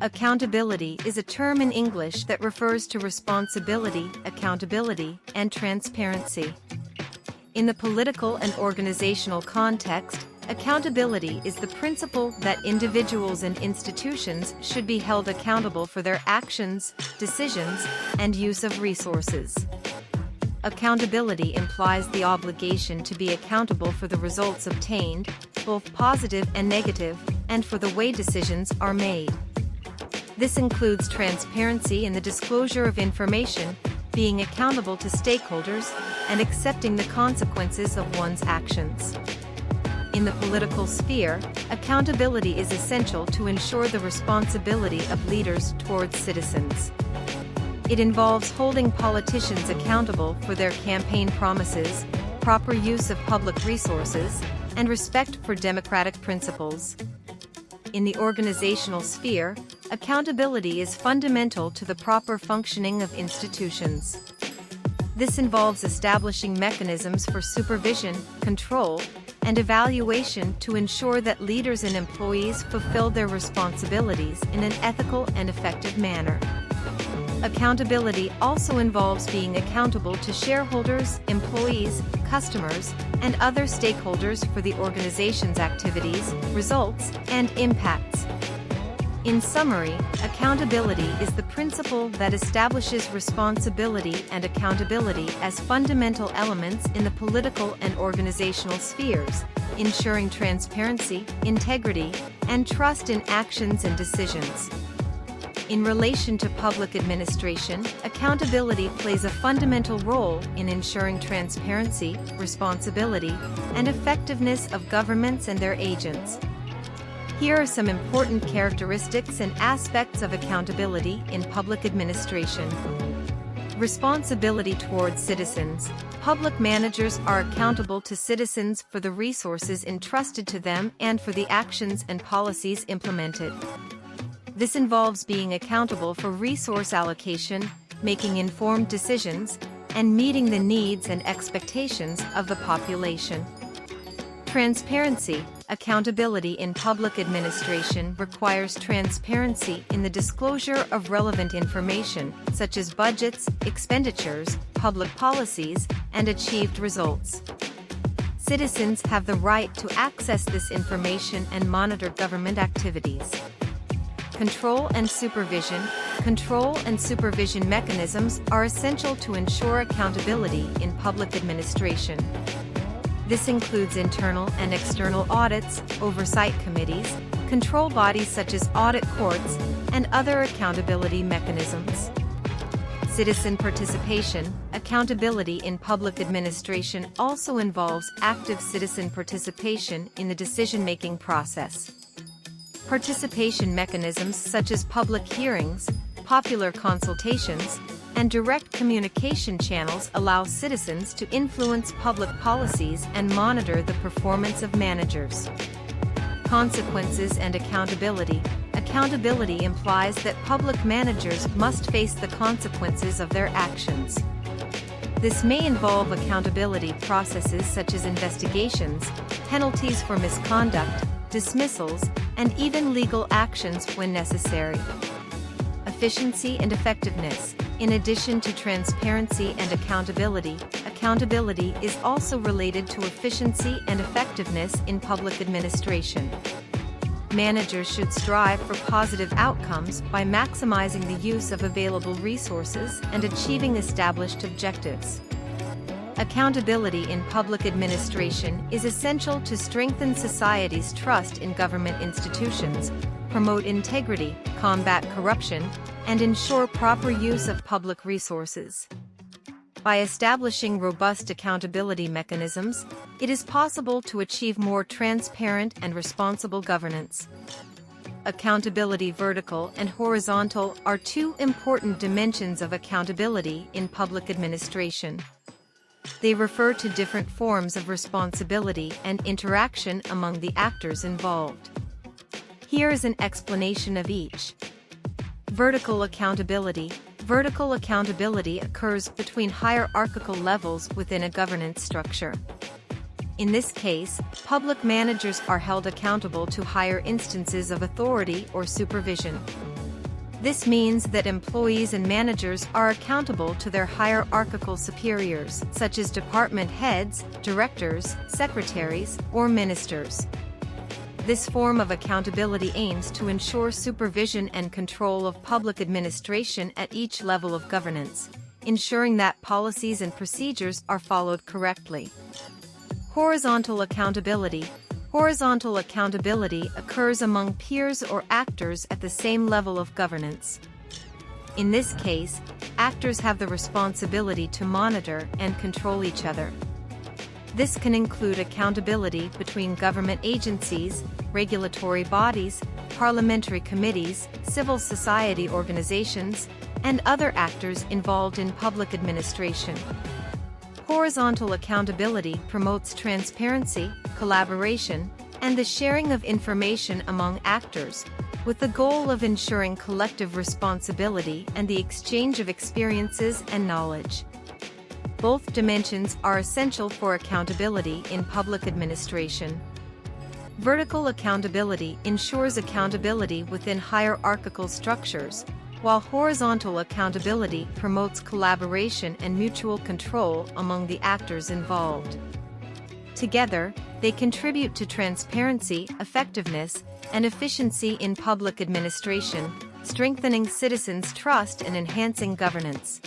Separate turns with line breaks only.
Accountability is a term in English that refers to responsibility, accountability, and transparency. In the political and organizational context, accountability is the principle that individuals and institutions should be held accountable for their actions, decisions, and use of resources. Accountability implies the obligation to be accountable for the results obtained, both positive and negative, and for the way decisions are made. This includes transparency in the disclosure of information, being accountable to stakeholders, and accepting the consequences of one's actions. In the political sphere, accountability is essential to ensure the responsibility of leaders towards citizens. It involves holding politicians accountable for their campaign promises, proper use of public resources, and respect for democratic principles. In the organizational sphere, accountability is fundamental to the proper functioning of institutions. This involves establishing mechanisms for supervision, control, and evaluation to ensure that leaders and employees fulfill their responsibilities in an ethical and effective manner. Accountability also involves being accountable to shareholders, employees, customers, and other stakeholders for the organization's activities, results, and impacts. In summary, accountability is the principle that establishes responsibility and accountability as fundamental elements in the political and organizational spheres, ensuring transparency, integrity, and trust in actions and decisions. In relation to public administration, accountability plays a fundamental role in ensuring transparency, responsibility, and effectiveness of governments and their agents. Here are some important characteristics and aspects of accountability in public administration. Responsibility towards citizens. Public managers are accountable to citizens for the resources entrusted to them and for the actions and policies implemented. This involves being accountable for resource allocation, making informed decisions, and meeting the needs and expectations of the population. Transparency. Accountability in public administration requires transparency in the disclosure of relevant information, such as budgets, expenditures, public policies, and achieved results. Citizens have the right to access this information and monitor government activities. Control and supervision. Control and supervision mechanisms are essential to ensure accountability in public administration. This includes internal and external audits, oversight committees, control bodies such as audit courts, and other accountability mechanisms. Citizen participation. Accountability in public administration also involves active citizen participation in the decision-making process. Participation mechanisms such as public hearings, popular consultations, and direct communication channels allow citizens to influence public policies and monitor the performance of managers. Consequences and accountability. Accountability implies that public managers must face the consequences of their actions. This may involve accountability processes such as investigations, penalties for misconduct, dismissals, and even legal actions when necessary. Efficiency and effectiveness. In addition to transparency and accountability, accountability is also related to efficiency and effectiveness in public administration. Managers should strive for positive outcomes by maximizing the use of available resources and achieving established objectives. Accountability in public administration is essential to strengthen society's trust in government institutions, promote integrity, combat corruption, and ensure proper use of public resources. By establishing robust accountability mechanisms, it is possible to achieve more transparent and responsible governance. Accountability. Vertical and horizontal are two important dimensions of accountability in public administration. They refer to different forms of responsibility and interaction among the actors involved. Here is an explanation of each. Vertical accountability. Vertical accountability occurs between hierarchical levels within a governance structure. In this case, public managers are held accountable to higher instances of authority or supervision. This means that employees and managers are accountable to their hierarchical superiors, such as department heads, directors, secretaries, or ministers. This form of accountability aims to ensure supervision and control of public administration at each level of governance, ensuring that policies and procedures are followed correctly. Horizontal accountability. Horizontal accountability occurs among peers or actors at the same level of governance. In this case, actors have the responsibility to monitor and control each other. This can include accountability between government agencies, regulatory bodies, parliamentary committees, civil society organizations, and other actors involved in public administration. Horizontal accountability promotes transparency, collaboration, and the sharing of information among actors, with the goal of ensuring collective responsibility and the exchange of experiences and knowledge. Both dimensions are essential for accountability in public administration. Vertical accountability ensures accountability within hierarchical structures, while horizontal accountability promotes collaboration and mutual control among the actors involved. Together, they contribute to transparency, effectiveness, and efficiency in public administration, strengthening citizens' trust and enhancing governance.